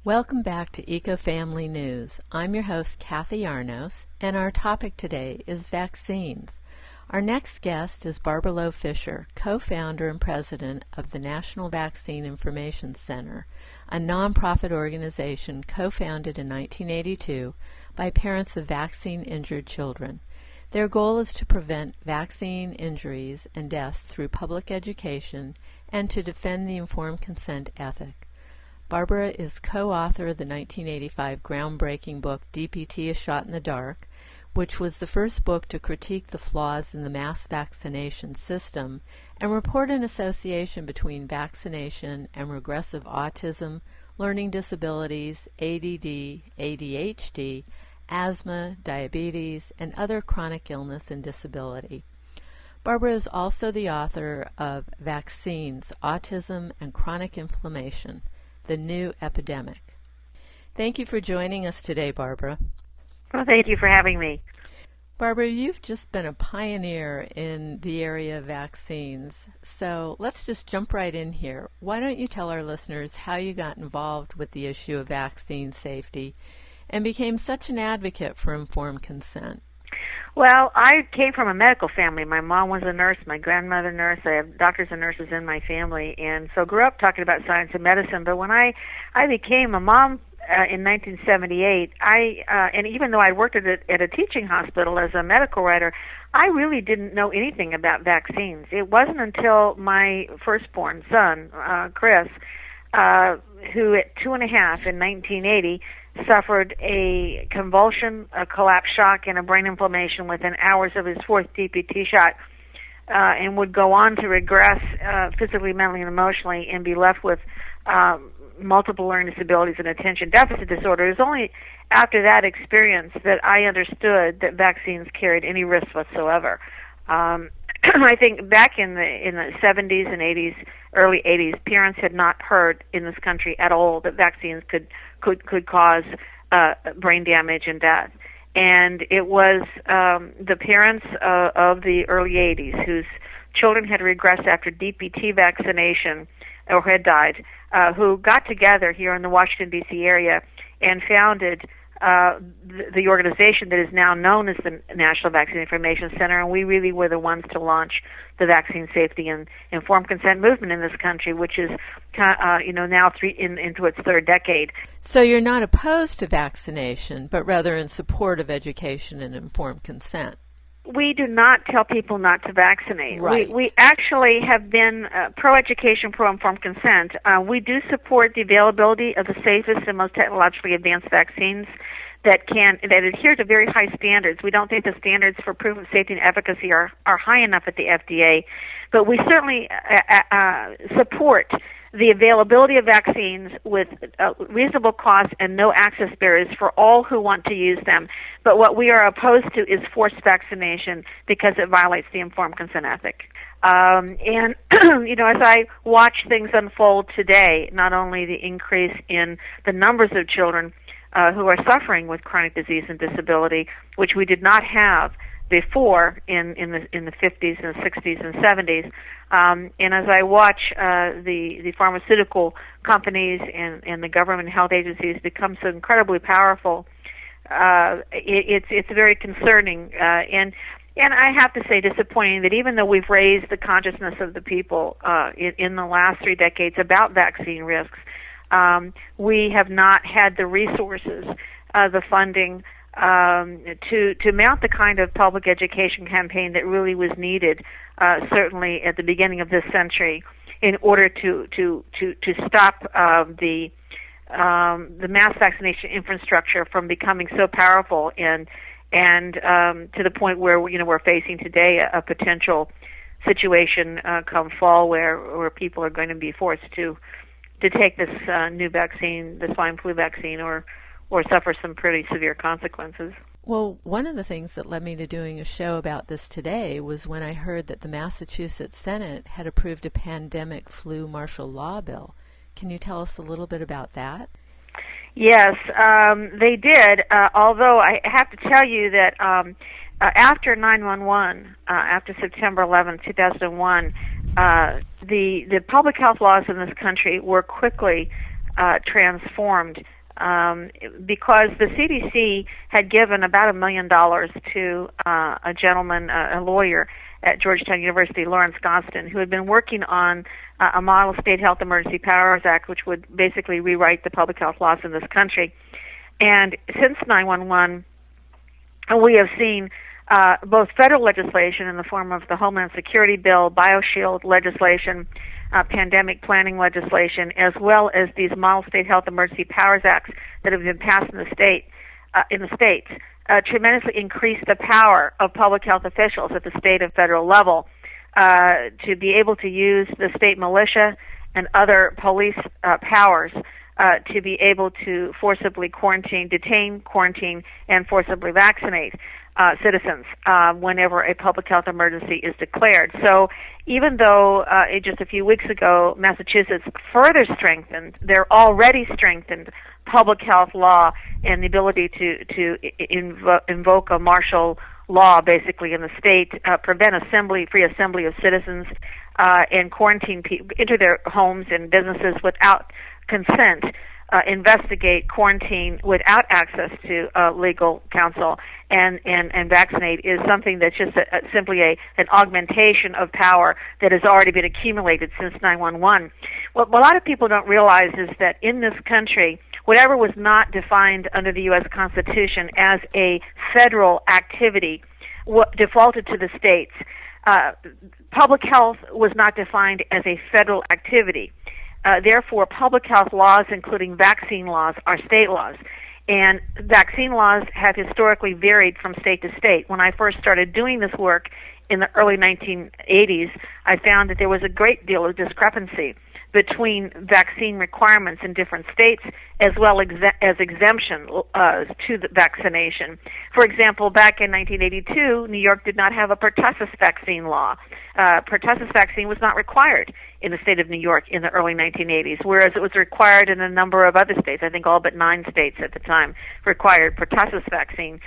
Welcome back to Eco-Family News. I'm your host, Kathy Arnos, and our topic today is vaccines. Our next guest is Barbara Loe Fisher, co-founder and president of the National Vaccine Information Center, a nonprofit organization co-founded in 1982 by parents of vaccine-injured children. Their goal is to prevent vaccine injuries and deaths through public education and to defend the informed consent ethic. Barbara is co-author of the 1985 groundbreaking book DPT: A Shot in the Dark, which was the first book to critique the flaws in the mass vaccination system and report an association between vaccination and regressive autism, learning disabilities, ADD, ADHD, asthma, diabetes, and other chronic illness and disability. Barbara is also the author of Vaccines, Autism, and Chronic Inflammation: The New Epidemic. Thank you for joining us today, Barbara. Well, thank you for having me. Barbara, you've just been a pioneer in the area of vaccines, so let's just jump right in here. Why don't you tell our listeners how you got involved with the issue of vaccine safety and became such an advocate for informed consent? Well, I came from a medical family. My mom was a nurse, my grandmother a nurse. I have doctors and nurses in my family, and so grew up talking about science and medicine. But when I became a mom in 1978, and even though I worked at a teaching hospital as a medical writer, I really didn't know anything about vaccines. It wasn't until my firstborn son, Chris, who at 2.5 in 1980 suffered a convulsion, a collapse shock, and a brain inflammation within hours of his fourth DPT shot, and would go on to regress physically, mentally, and emotionally, and be left with multiple learning disabilities and attention deficit disorder. It was only after that experience that I understood that vaccines carried any risk whatsoever. I think back in the 70s and 80s, early 80s, parents had not heard in this country at all that vaccines could cause brain damage and death. And it was the parents of the early 80s whose children had regressed after DPT vaccination or had died, who got together here in the Washington, D.C. area and founded the organization that is now known as the National Vaccine Information Center, and we really were the ones to launch the vaccine safety and informed consent movement in this country, which is now into its third decade. So you're not opposed to vaccination, but rather in support of education and informed consent. We do not tell people not to vaccinate. Right. We actually have been pro-education, pro-informed consent. We do support the availability of the safest and most technologically advanced vaccines that adhere to very high standards. We don't think the standards for proof of safety and efficacy are high enough at the FDA, but we certainly support the availability of vaccines with reasonable cost and no access barriers for all who want to use them. But what we are opposed to is forced vaccination because it violates the informed consent ethic. And as I watch things unfold today, not only the increase in the numbers of children who are suffering with chronic disease and disability, which we did not have before in the 50s and 60s and 70s, and as I watch the pharmaceutical companies and the government health agencies become so incredibly powerful, it's very concerning and I have to say disappointing that even though we've raised the consciousness of the people in the last 3 decades about vaccine risks, we have not had the resources, the funding, to mount the kind of public education campaign that really was needed, certainly at the beginning of this century, in order to stop the mass vaccination infrastructure from becoming so powerful and to the point where we're facing today a potential situation come fall where people are going to be forced to take this new vaccine, the swine flu vaccine, or suffer some pretty severe consequences. Well, one of the things that led me to doing a show about this today was when I heard that the Massachusetts Senate had approved a pandemic flu martial law bill. Can you tell us a little bit about that? Yes, they did, although I have to tell you that after 9/11, after September 11, 2001, the public health laws in this country were quickly transformed because the CDC had given about $1 million to a gentleman, a lawyer at Georgetown University, Lawrence Gostin, who had been working on a model State Health Emergency Powers Act, which would basically rewrite the public health laws in this country. And since 9/11, we have seen both federal legislation in the form of the Homeland Security Bill, BioShield legislation, pandemic planning legislation, as well as these model state health emergency powers acts that have been passed in the states, tremendously increase the power of public health officials at the state and federal level to be able to use the state militia and other police powers to be able to forcibly detain, quarantine, and forcibly vaccinate citizens whenever a public health emergency is declared. So even though just a few weeks ago Massachusetts further strengthened their already strengthened public health law and the ability to invoke a martial law basically in the state, prevent free assembly of citizens, and quarantine people into their homes and businesses without consent, investigate, quarantine without access to legal counsel, and vaccinate is something that's just simply an augmentation of power that has already been accumulated since 9/11. What a lot of people don't realize is that in this country, whatever was not defined under the U.S. Constitution as a federal activity defaulted to the states. Public health was not defined as a federal activity. Therefore, public health laws, including vaccine laws, are state laws. And vaccine laws have historically varied from state to state. When I first started doing this work in the early 1980s, I found that there was a great deal of discrepancy between vaccine requirements in different states as well as exemption to the vaccination. For example, back in 1982, New York did not have a pertussis vaccine law. Pertussis vaccine was not required in the state of New York in the early 1980s, whereas it was required in a number of other states. I think all but 9 states at the time required pertussis vaccine.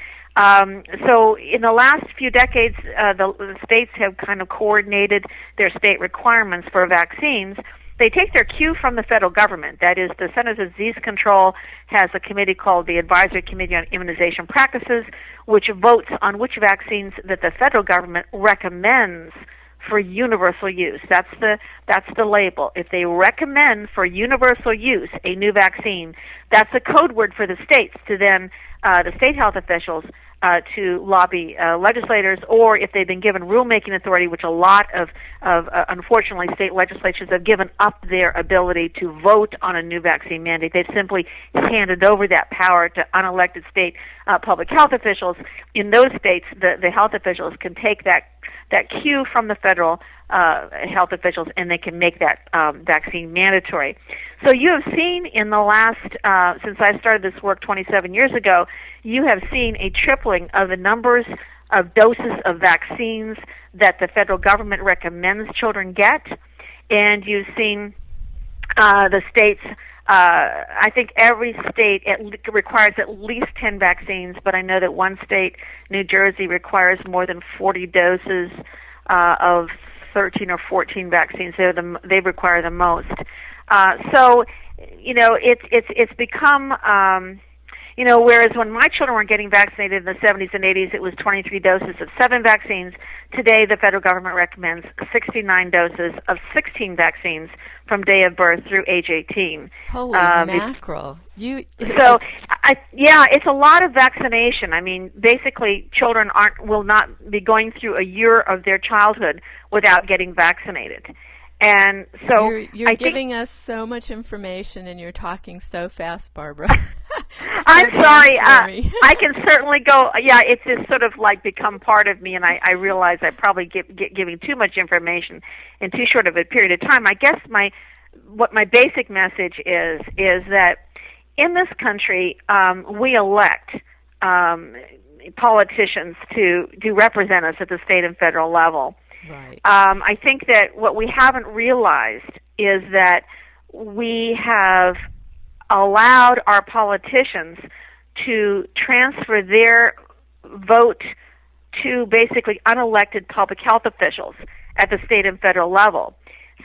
So in the last few decades, the states have kind of coordinated their state requirements for vaccines. They take their cue from the federal government. That is, the Centers of Disease Control has a committee called the Advisory Committee on Immunization Practices, which votes on which vaccines that the federal government recommends for universal use. That's the label. If they recommend for universal use a new vaccine, that's a code word for the states to then the state health officials to lobby legislators, or if they've been given rulemaking authority, which a lot of unfortunately state legislatures have given up their ability to vote on a new vaccine mandate. They've simply handed over that power to unelected state public health officials. In those states, the health officials can take that cue from the federal health officials, and they can make that vaccine mandatory. So you have seen in the last, since I started this work 27 years ago, you have seen a tripling of the numbers of doses of vaccines that the federal government recommends children get, and you've seen the states, I think every state requires at least 10 vaccines, but I know that one state, New Jersey, requires more than 40 doses of 13 or 14 vaccines. They require the most. So, it's become, whereas when my children were getting vaccinated in the 70s and 80s, it was 23 doses of 7 vaccines. Today, the federal government recommends 69 doses of 16 vaccines from day of birth through age 18. Holy mackerel! It's a lot of vaccination. I mean, basically, children will not be going through a year of their childhood without getting vaccinated. And so you're giving us so much information, and you're talking so fast, Barbara. I'm sorry. I can certainly go. Yeah, it's just sort of like become part of me, and I realize I probably giving too much information in too short of a period of time. I guess what my basic message is that in this country we elect politicians to represent us at the state and federal level. Right. I think that what we haven't realized is that we have allowed our politicians to transfer their vote to basically unelected public health officials at the state and federal level.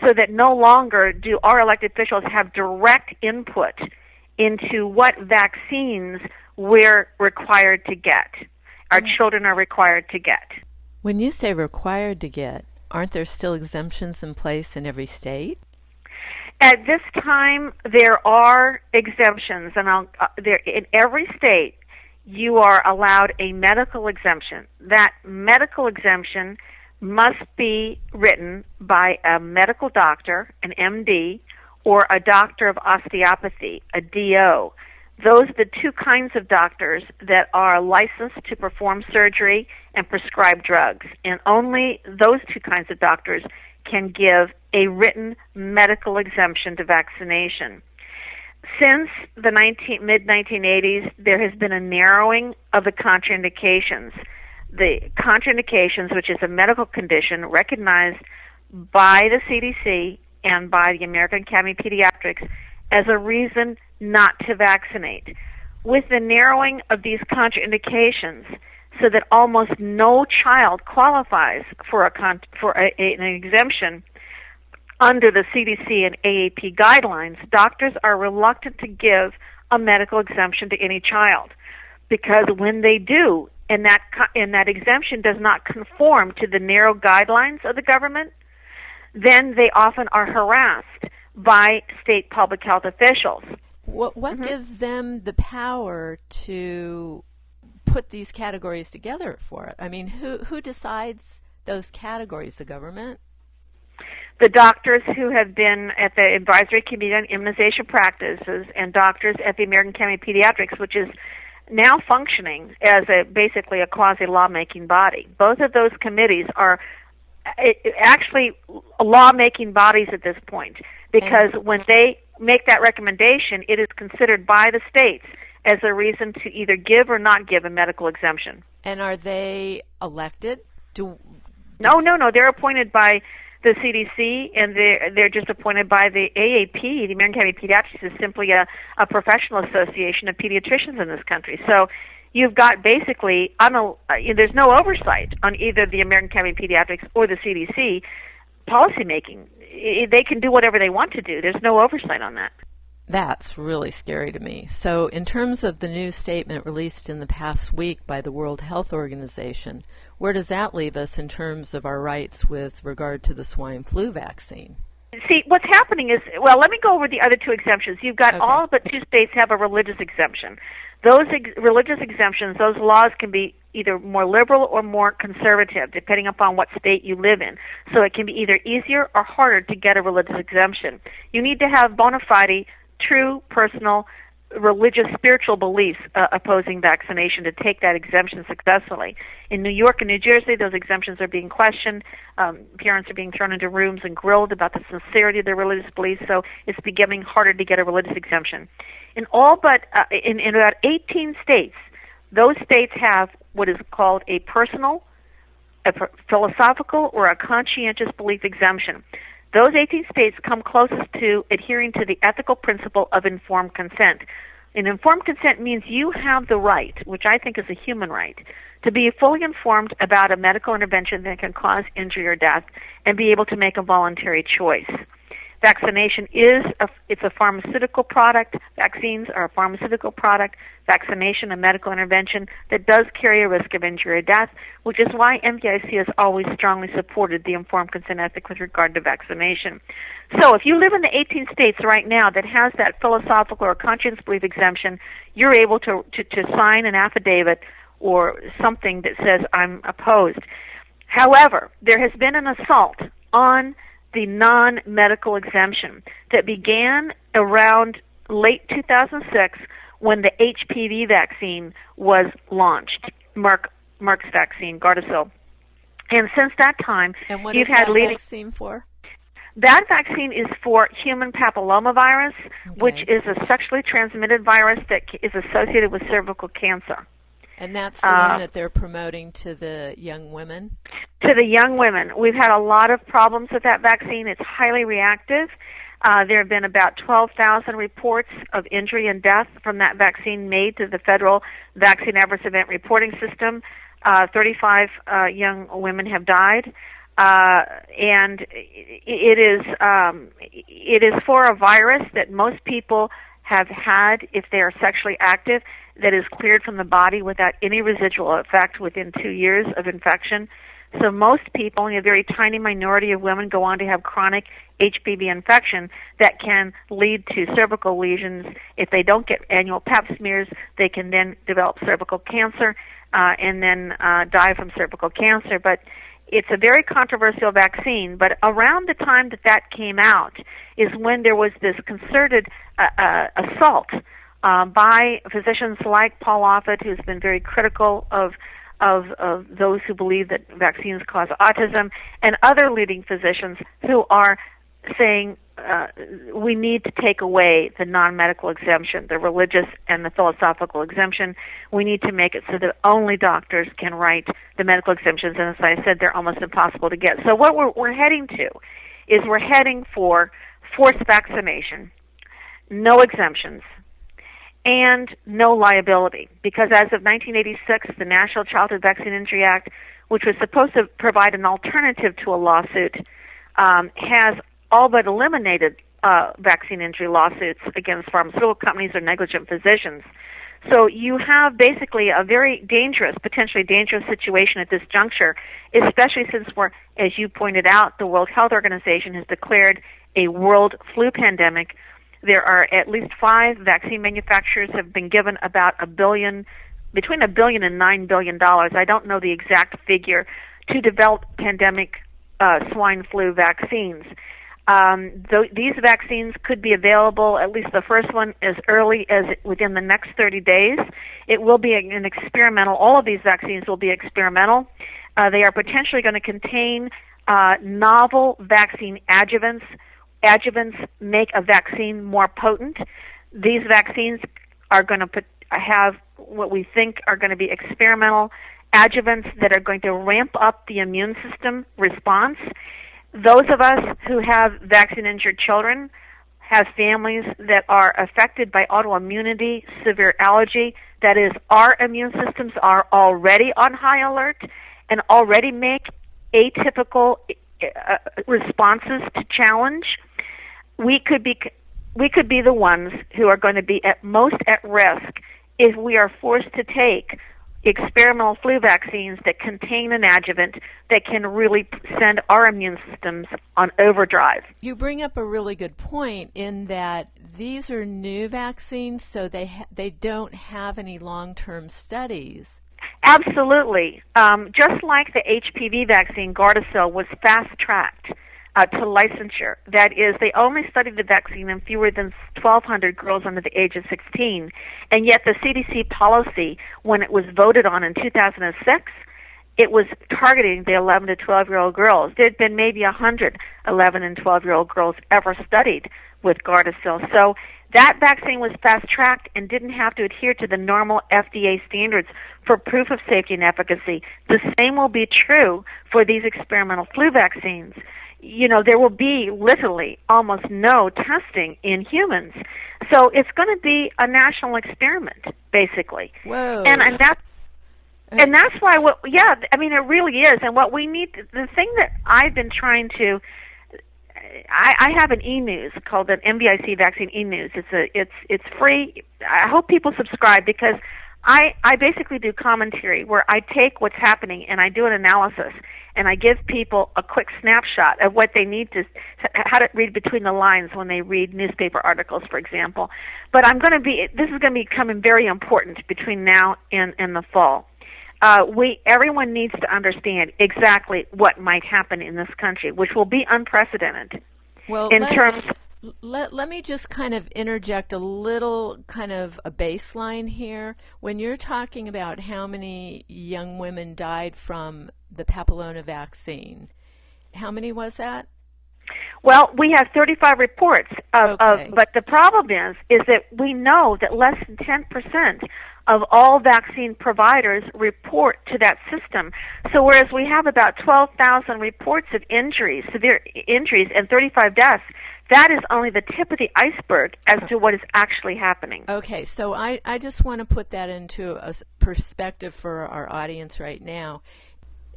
so that no longer do our elected officials have direct input into what vaccines we're required to get, our children are required to get. When you say required to get, aren't there still exemptions in place in every state? At this time, there are exemptions, and in every state, you are allowed a medical exemption. That medical exemption must be written by a medical doctor, an MD, or a doctor of osteopathy, a DO. Those are the two kinds of doctors that are licensed to perform surgery and prescribe drugs. And only those two kinds of doctors can give a written medical exemption to vaccination. Since the mid-1980s, there has been a narrowing of the contraindications. The contraindications, which is a medical condition recognized by the CDC and by the American Academy of Pediatrics as a reason not to vaccinate. With the narrowing of these contraindications so that almost no child qualifies for an exemption under the CDC and AAP guidelines, doctors are reluctant to give a medical exemption to any child, because when they do, and that exemption does not conform to the narrow guidelines of the government, then they often are harassed by state public health officials. What gives them the power to put these categories together for it? I mean, who decides those categories? The government? The doctors who have been at the Advisory Committee on Immunization Practices and doctors at the American Academy of Pediatrics, which is now functioning as basically a quasi-lawmaking body. Both of those committees are actually law-making bodies at this point, because when they make that recommendation, it is considered by the states as a reason to either give or not give a medical exemption. And are they elected? No. They're appointed by the CDC, and they're just appointed by the AAP. The American Academy of Pediatrics is simply a professional association of pediatricians in this country. So you've got basically, there's no oversight on either the American Academy of Pediatrics or the CDC policymaking. They can do whatever they want to do. There's no oversight on that. That's really scary to me. So in terms of the new statement released in the past week by the World Health Organization, where does that leave us in terms of our rights with regard to the swine flu vaccine? See, what's happening is, well, let me go over the other two exemptions. You've got all but two states have a religious exemption. Those religious exemptions, those laws can be either more liberal or more conservative, depending upon what state you live in. So it can be either easier or harder to get a religious exemption. You need to have bona fide, true, personal, religious, spiritual beliefs opposing vaccination to take that exemption successfully. In New York and New Jersey, those exemptions are being questioned. Parents are being thrown into rooms and grilled about the sincerity of their religious beliefs, so it's becoming harder to get a religious exemption. In about 18 states, those states have what is called a personal, a philosophical, or a conscientious belief exemption. Those 18 states come closest to adhering to the ethical principle of informed consent. And informed consent means you have the right, which I think is a human right, to be fully informed about a medical intervention that can cause injury or death and be able to make a voluntary choice. Vaccination it's a pharmaceutical product. Vaccines are a pharmaceutical product. Vaccination, a medical intervention that does carry a risk of injury or death, which is why NVIC has always strongly supported the informed consent ethic with regard to vaccination. So if you live in the 18 states right now that has that philosophical or conscience belief exemption, you're able to sign an affidavit or something that says, I'm opposed. However, there has been an assault on the non-medical exemption that began around late 2006 when the HPV vaccine was launched, Merck's vaccine, Gardasil. And since that time, and what is that vaccine for? That vaccine is for human papillomavirus, which is a sexually transmitted virus that is associated with cervical cancer. And that's the one that they're promoting to the young women? To the young women. We've had a lot of problems with that vaccine. It's highly reactive. There have been about 12,000 reports of injury and death from that vaccine made to the Federal Vaccine Adverse Event Reporting System. 35 young women have died. and it is for a virus that most people have had if they are sexually active, that is cleared from the body without any residual effect within 2 years of infection. So most people, only a very tiny minority of women, go on to have chronic HPV infection that can lead to cervical lesions. If they don't get annual pap smears, they can then develop cervical cancer and then die from cervical cancer. But it's a very controversial vaccine. But around the time that came out is when there was this concerted assault by physicians like Paul Offit, who's been very critical of those who believe that vaccines cause autism, and other leading physicians who are saying we need to take away the non-medical exemption, the religious and the philosophical exemption. We need to make it so that only doctors can write the medical exemptions, and as I said, they're almost impossible to get. So what we're heading to is we're heading for forced vaccination, no exemptions, and no liability, because as of 1986, the National Childhood Vaccine Injury Act, which was supposed to provide an alternative to a lawsuit, has all but eliminated vaccine injury lawsuits against pharmaceutical companies or negligent physicians. So you have basically a very dangerous, potentially dangerous situation at this juncture, especially since we're, as you pointed out, the World Health Organization has declared a world flu pandemic. There are at least 5 vaccine manufacturers have been given about between $1 billion and $9 billion. I don't know the exact figure to develop pandemic swine flu vaccines. These vaccines could be available, at least the first one, as early as within the next 30 days. It will be an experimental. All of these vaccines will be experimental. They are potentially going to contain novel vaccine adjuvants. Adjuvants make a vaccine more potent. These vaccines are going to have what we think are going to be experimental adjuvants that are going to ramp up the immune system response. Those of us who have vaccine-injured children have families that are affected by autoimmunity, severe allergy. That is, our immune systems are already on high alert and already make atypical responses to challenge. We could be the ones who are going to be at most at risk if we are forced to take experimental flu vaccines that contain an adjuvant that can really send our immune systems on overdrive. You bring up a really good point in that these are new vaccines, so they don't have any long-term studies. Absolutely. Just like the HPV vaccine, Gardasil, was fast-tracked to licensure. That is, they only studied the vaccine in fewer than 1,200 girls under the age of 16, and yet the CDC policy, when it was voted on in 2006, it was targeting the 11 to 12-year-old girls. There had been maybe 100 11 and 12-year-old girls ever studied with Gardasil. So that vaccine was fast-tracked and didn't have to adhere to the normal FDA standards for proof of safety and efficacy. The same will be true for these experimental flu vaccines. You know, there will be literally almost no testing in humans. So it's going to be a national experiment, basically. Whoa. And that's why, it really is. And what we need, the thing that I've been trying to, I have an e-news called an NVIC Vaccine e-news. It's free. I hope people subscribe because I basically do commentary where I take what's happening and I do an analysis and I give people a quick snapshot of what they need to, how to read between the lines when they read newspaper articles, for example. But this is going to be becoming very important between now and the fall. Everyone needs to understand exactly what might happen in this country, which will be unprecedented. Well, let me just kind of interject a little kind of a baseline here. When you're talking about how many young women died from the papilloma vaccine, how many was that? Well, we have 35 reports, but the problem is that we know that less than 10% of all vaccine providers report to that system. So whereas we have about 12,000 reports of injuries, severe injuries, and 35 deaths, that is only the tip of the iceberg as to what is actually happening. Okay, so I just want to put that into a perspective for our audience right now.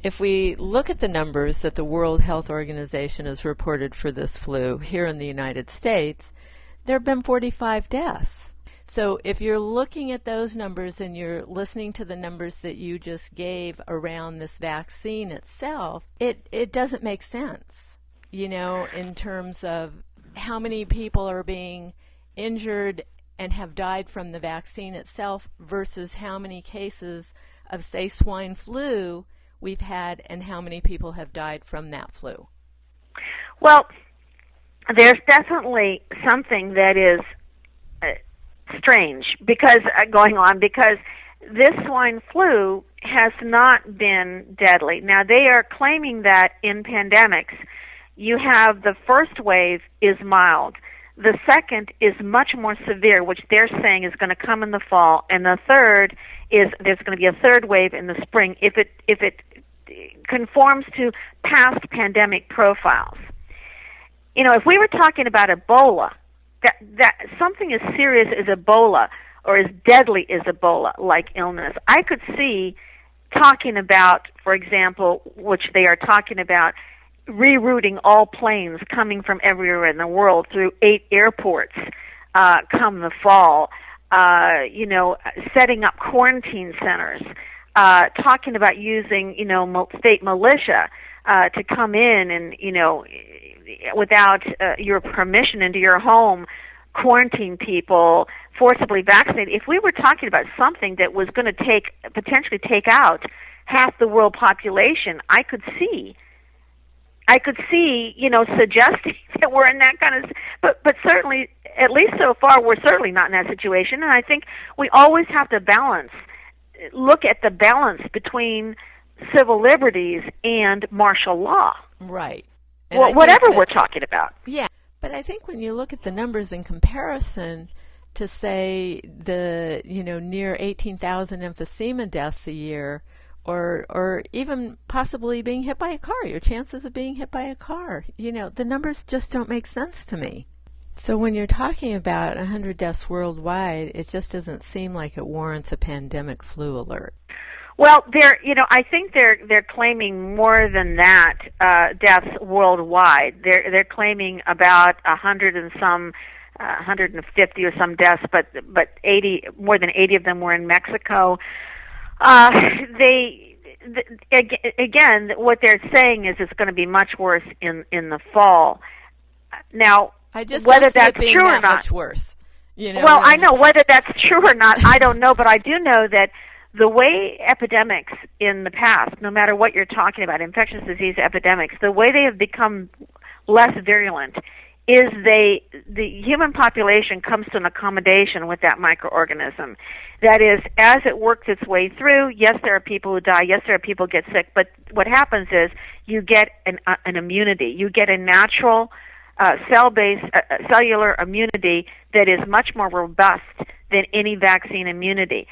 if we look at the numbers that the World Health Organization has reported for this flu here in the United States, there have been 45 deaths. So if you're looking at those numbers and you're listening to the numbers that you just gave around this vaccine itself, it doesn't make sense, in terms of how many people are being injured and have died from the vaccine itself versus how many cases of, say, swine flu we've had and how many people have died from that flu. Well, there's definitely something that is strange going on because this swine flu has not been deadly. Now, they are claiming that in pandemics, you have the first wave is mild. The second is much more severe, which they're saying is going to come in the fall, and the third is there's going to be a third wave in the spring if it conforms to past pandemic profiles. If we were talking about Ebola, that something as serious as Ebola or as deadly as Ebola-like illness, I could see talking about, for example, which they are talking about, rerouting all planes coming from everywhere in the world through 8 airports come the fall, setting up quarantine centers, talking about using, state militia to come in and, without your permission into your home, quarantine people, forcibly vaccinate. If we were talking about something that was going to potentially take out half the world population, I could see, suggesting that we're in that kind of, but certainly, at least so far, we're certainly not in that situation. And I think we always have to look at the balance between civil liberties and martial law. Right. Well, whatever we're talking about. Yeah. But I think when you look at the numbers in comparison to, say, the, near 18,000 emphysema deaths a year, or even possibly being hit by a car, your chances of being hit by a car, the numbers just don't make sense to me. So when you're talking about 100 deaths worldwide, it just doesn't seem like it warrants a pandemic flu alert. Well, I think they're claiming more than that deaths worldwide. They're claiming about 100 and some 150 or some deaths, but more than 80 of them were in Mexico. Again, what they're saying is it's going to be much worse in the fall. Now, I just whether don't see that's it being true that or not, much worse. Well, I know whether that's true or not. I don't know, but I do know that the way epidemics in the past, no matter what you're talking about, infectious disease epidemics, the way they have become less virulent is the human population comes to an accommodation with that microorganism. That is, as it works its way through, yes, there are people who die, yes, there are people who get sick, but what happens is you get an immunity. You get a natural cell-based cellular immunity that is much more robust than any vaccine immunity.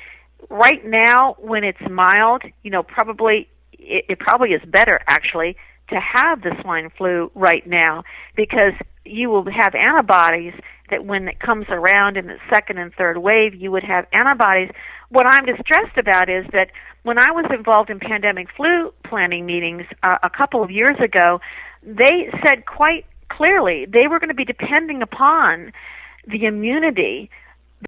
Right now, when it's mild, it probably is better, actually, to have the swine flu right now because you will have antibodies that when it comes around in the second and third wave, you would have antibodies. What I'm distressed about is that when I was involved in pandemic flu planning meetings a couple of years ago, they said quite clearly they were going to be depending upon the immunity,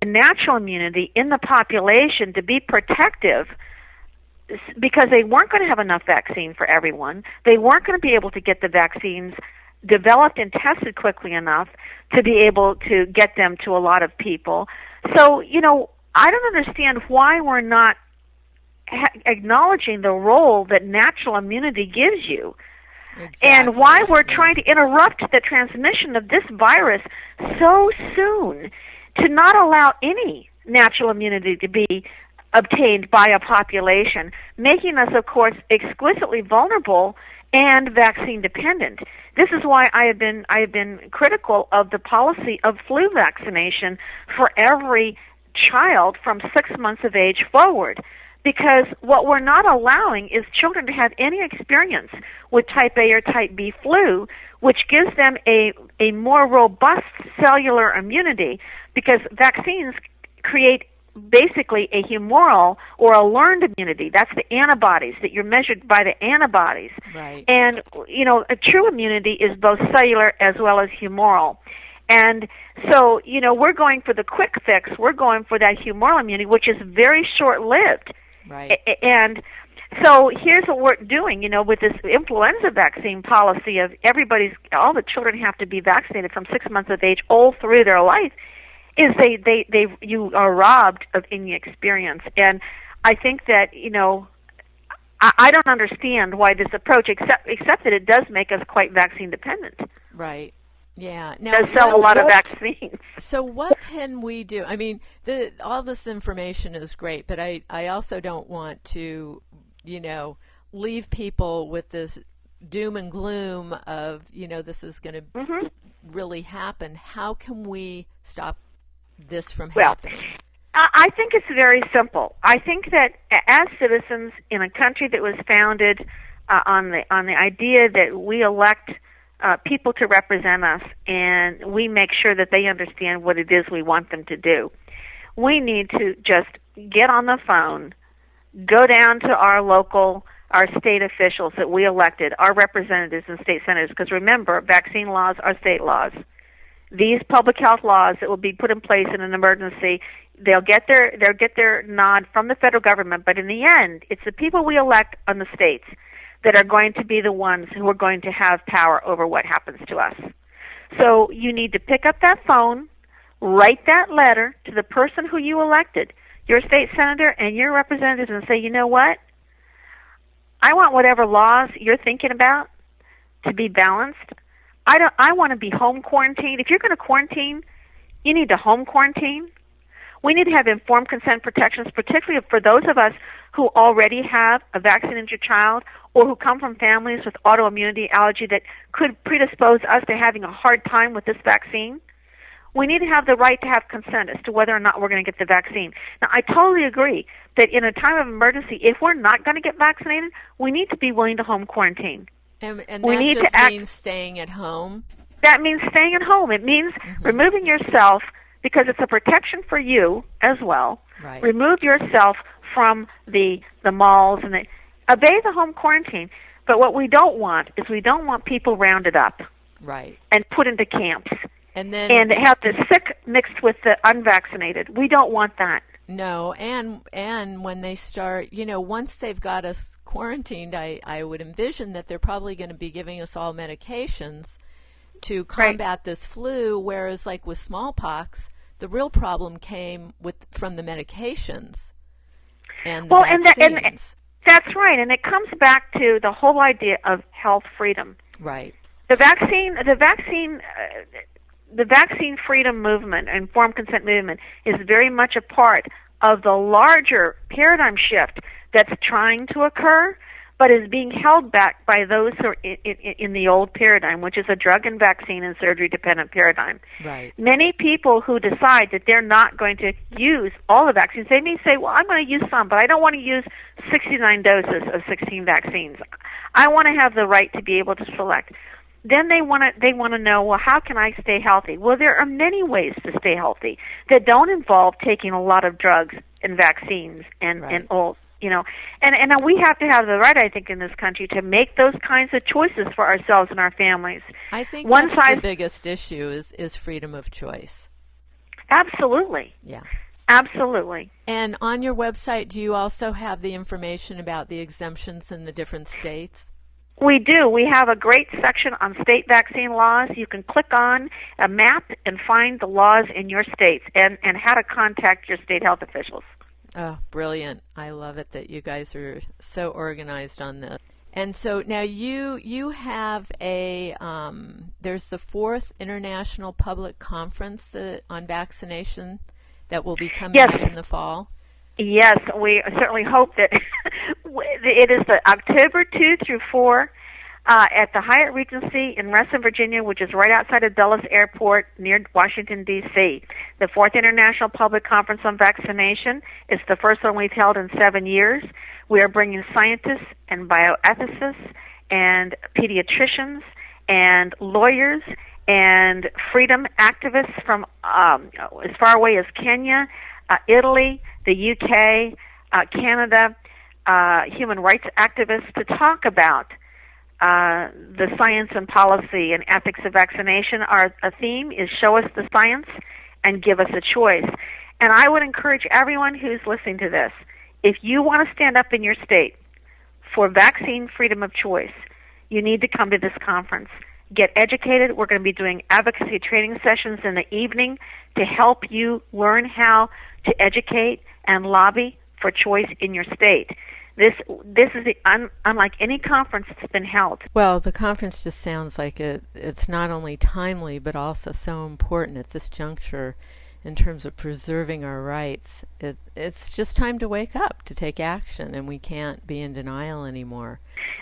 the natural immunity in the population to be protective because they weren't going to have enough vaccine for everyone. They weren't going to be able to get the vaccines developed and tested quickly enough to be able to get them to a lot of people. So, I don't understand why we're not acknowledging the role that natural immunity gives you. Exactly. And why we're trying to interrupt the transmission of this virus so soon to not allow any natural immunity to be obtained by a population, making us, of course, exquisitely vulnerable and vaccine dependent. This is why I have been critical of the policy of flu vaccination for every child from 6 months of age forward. Because what we're not allowing is children to have any experience with type A or type B flu, which gives them a more robust cellular immunity, because vaccines create basically a humoral or a learned immunity. That's the antibodies, that you're measured by the antibodies. Right. And, a true immunity is both cellular as well as humoral. And so, we're going for the quick fix. We're going for that humoral immunity, which is very short-lived. Right. And so here's what we're doing, with this influenza vaccine policy of all the children have to be vaccinated from 6 months of age all through their life, is you are robbed of any experience. And I think that, I don't understand why this approach, except that it does make us quite vaccine dependent. Right. Yeah. Now, it does sell a lot of vaccines. So what can we do? I mean, all this information is great, but I also don't want to, leave people with this doom and gloom of, this is going to really happen. How can we stop this from happening? I think it's very simple. I think that as citizens in a country that was founded on the idea that we elect people to represent us and we make sure that they understand what it is we want them to do, we need to just get on the phone, go down to our state officials that we elected, our representatives and state senators, because remember, vaccine laws are state laws. These public health laws that will be put in place in an emergency, they'll get their nod from the federal government, but in the end, it's the people we elect on the states that are going to be the ones who are going to have power over what happens to us. So you need to pick up that phone, write that letter to the person who you elected, your state senator and your representatives, and say, you know what? I want whatever laws you're thinking about to be balanced. I want to be home quarantined. If you're going to quarantine, you need to home quarantine. We need to have informed consent protections, particularly for those of us who already have a vaccinated child or who come from families with autoimmunity allergy that could predispose us to having a hard time with this vaccine. We need to have the right to have consent as to whether or not we're going to get the vaccine. Now, I totally agree that in a time of emergency, if we're not going to get vaccinated, we need to be willing to home quarantine. And that just means staying at home? That means staying at home. It means removing yourself, because it's a protection for you as well. Right. Remove yourself from the malls and obey the home quarantine. But what we don't want is people rounded up. Right. And put into camps. And have the sick mixed with the unvaccinated. We don't want that. No, and when they start, once they've got us quarantined, I would envision that they're probably going to be giving us all medications to combat this flu, whereas like with smallpox, the real problem came from the medications and the vaccines. And that's right, and it comes back to the whole idea of health freedom. Right. The vaccine freedom movement, informed consent movement, is very much a part of the larger paradigm shift that's trying to occur, but is being held back by those who are in the old paradigm, which is a drug and vaccine and surgery-dependent paradigm. Right. Many people who decide that they're not going to use all the vaccines, they may say, well, I'm going to use some, but I don't want to use 69 doses of 16 vaccines. I want to have the right to be able to select. Then they want to know, well, how can I stay healthy? Well, there are many ways to stay healthy that don't involve taking a lot of drugs and vaccines and all, and we have to have the right, I think, in this country to make those kinds of choices for ourselves and our families. I think that's the biggest issue is freedom of choice. Absolutely. Yeah. Absolutely. And on your website, do you also have the information about the exemptions in the different states? We do. We have a great section on state vaccine laws. You can click on a map and find the laws in your states and how to contact your state health officials. Oh, brilliant. I love it that you guys are so organized on this. And so now you have there's the 4th International Public Conference on vaccination that will be coming up in the fall. Yes, we certainly hope that it is the October 2 through 4 at the Hyatt Regency in Reston, Virginia, which is right outside of Dulles Airport near Washington, D.C. The 4th International Public Conference on Vaccination is the first one we've held in 7 years. We are bringing scientists and bioethicists and pediatricians and lawyers and freedom activists from as far away as Kenya, Italy, the UK, Canada, human rights activists to talk about the science and policy and ethics of vaccination. Our theme is show us the science and give us a choice. And I would encourage everyone who's listening to this, if you want to stand up in your state for vaccine freedom of choice, you need to come to this conference. Get educated. We're going to be doing advocacy training sessions in the evening to help you learn how to educate and lobby for choice in your state. This is unlike any conference that's been held. Well, the conference just sounds like it's not only timely but also so important at this juncture in terms of preserving our rights. It's just time to wake up, to take action, and we can't be in denial anymore.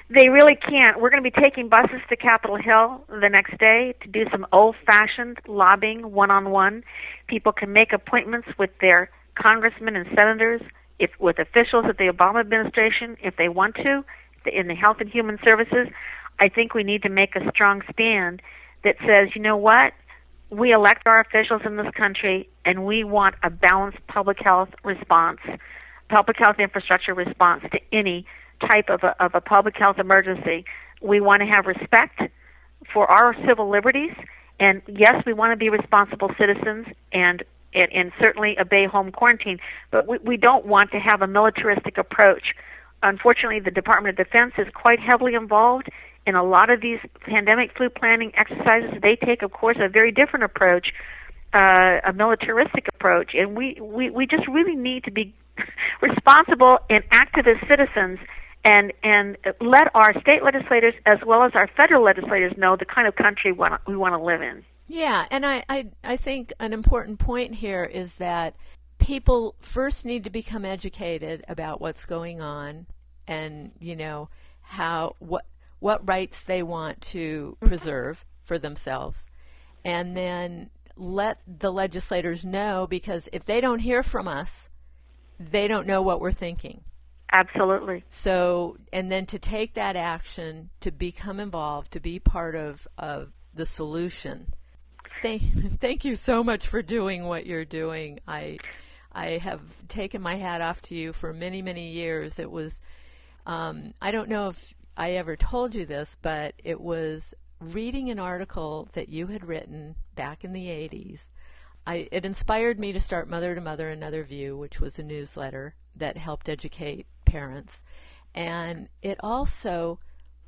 They really can't. We're going to be taking buses to Capitol Hill the next day to do some old-fashioned lobbying one-on-one. People can make appointments with their congressmen and senators, with officials of the Obama administration, if they want to, in the Health and Human Services. I think we need to make a strong stand that says, you know what, we elect our officials in this country, and we want a balanced public health response, public health infrastructure response to any type of a public health emergency. We want to have respect for our civil liberties, and yes, we want to be responsible citizens and certainly obey home quarantine, but we don't want to have a militaristic approach. Unfortunately, the Department of Defense is quite heavily involved in a lot of these pandemic flu planning exercises. They take, of course, a very different approach, a militaristic approach, and we just really need to be responsible and activist citizens and let our state legislators as well as our federal legislators know the kind of country we want to live in. Yeah, and I think an important point here is that people first need to become educated about what's going on and, what rights they want to preserve for themselves, and then let the legislators know, because if they don't hear from us, they don't know what we're thinking. Absolutely. So, and then to take that action, to become involved, to be part of the solution. Thank you so much for doing what you're doing. I have taken my hat off to you for many, many years. It was, I don't know if I ever told you this, but it was reading an article that you had written back in the 80s. It inspired me to start Mother to Mother, Another View, which was a newsletter that helped educate parents. And it also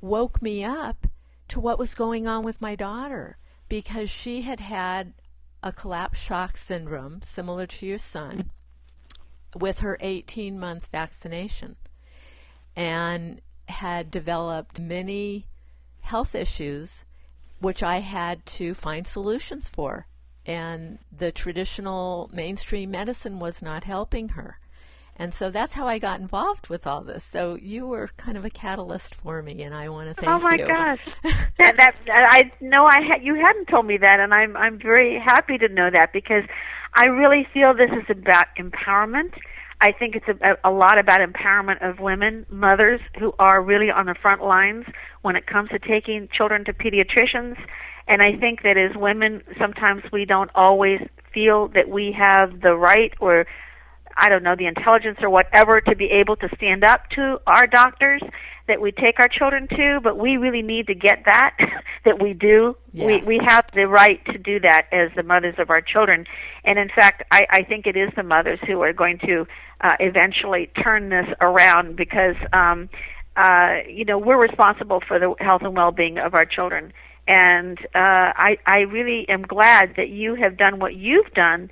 woke me up to what was going on with my daughter, because she had had a collapse shock syndrome similar to your son with her 18-month vaccination, and had developed many health issues which I had to find solutions for. And the traditional mainstream medicine was not helping her. And so that's how I got involved with all this. So you were kind of a catalyst for me, and I want to thank you. Oh my gosh! I know you hadn't told me that, and I'm very happy to know that, because I really feel this is about empowerment. I think it's a lot about empowerment of women, mothers who are really on the front lines when it comes to taking children to pediatricians. And I think that as women, sometimes we don't always feel that we have the right, or I don't know, the intelligence or whatever, to be able to stand up to our doctors that we take our children to, but we really need to get that we do. Yes. We have the right to do that as the mothers of our children. And in fact, I think it is the mothers who are going to eventually turn this around, because we're responsible for the health and well-being of our children. And I really am glad that you have done what you've done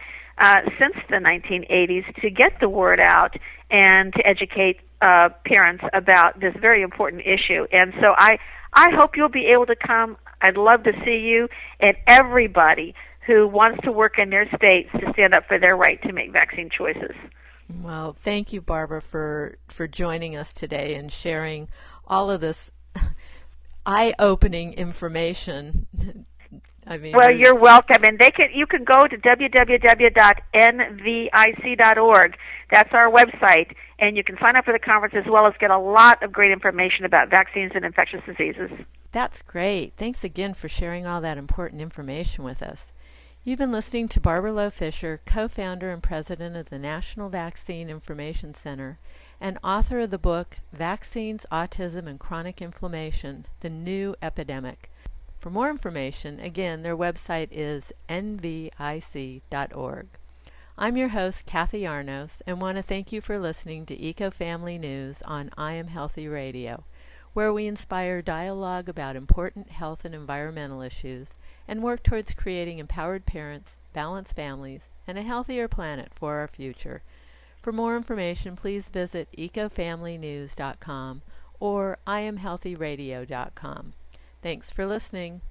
since the 1980s to get the word out and to educate parents about this very important issue. And so I hope you'll be able to come. I'd love to see you and everybody who wants to work in their states to stand up for their right to make vaccine choices. Well, thank you, Barbara, for joining us today and sharing all of this eye-opening information. I mean, well, you're welcome, and you can go to www.nvic.org. That's our website, and you can sign up for the conference as well as get a lot of great information about vaccines and infectious diseases. That's great. Thanks again for sharing all that important information with us. You've been listening to Barbara Loe Fisher, co-founder and president of the National Vaccine Information Center and author of the book Vaccines, Autism, and Chronic Inflammation, The New Epidemic. For more information, again, their website is NVIC.org. I'm your host, Kathy Arnos, and want to thank you for listening to Eco Family News on I Am Healthy Radio, where we inspire dialogue about important health and environmental issues and work towards creating empowered parents, balanced families, and a healthier planet for our future. For more information, please visit ecofamilynews.com or IamHealthyRadio.com. Thanks for listening.